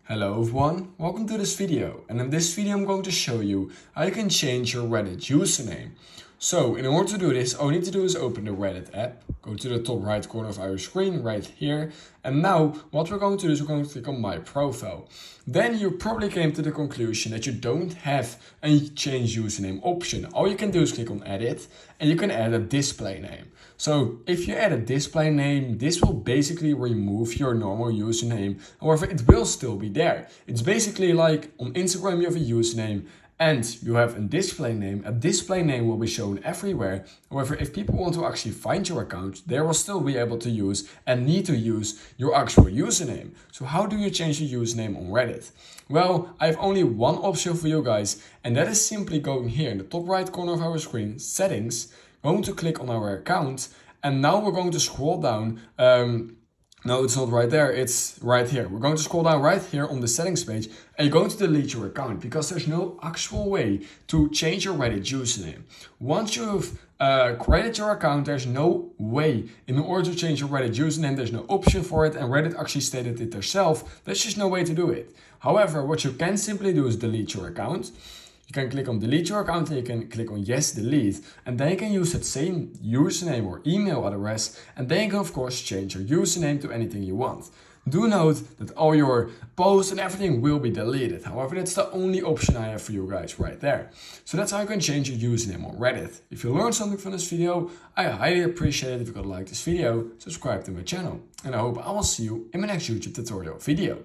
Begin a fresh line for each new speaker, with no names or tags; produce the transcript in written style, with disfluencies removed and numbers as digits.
Hello everyone, welcome to this video, and in this video I'm going to show you how you can change your Reddit username. So in order to do this, all you need to do is open the Reddit app, go to the top right corner of our screen right here, and now what we're going to do is we're going to click on my profile. Then you probably came to the conclusion that you don't have a change username option. All you can do is click on edit and you can add a display name. So if you add a display name, this will basically remove your normal username. However, it will still be there. It's basically like on Instagram you have a username and you have a display name. A display name will be shown everywhere. However, if people want to actually find your account, they will still be able to use and need to use your actual username. So how do you change your username on Reddit? Well, I have only one option for you guys, and that is simply going here in the top right corner of our screen, settings, going to click on our account, and now we're going to scroll down. No, it's not right there, it's right here. We're going to scroll down right here on the settings page and you're going to delete your account because there's no actual way to change your Reddit username. Once you've created your account, there's no way in order to change your Reddit username. There's no option for it, and Reddit actually stated it themselves. There's just no way to do it. However, what you can simply do is delete your account. You can click on delete your account and you can click on yes, delete, and then you can use that same username or email address, and then you can of course change your username to anything you want. Do note that all your posts and everything will be deleted. However, that's the only option I have for you guys right there. So that's how you can change your username on Reddit. If you learned something from this video, I highly appreciate it if you could like this video, subscribe to my channel, and I hope I will see you in my next YouTube tutorial video.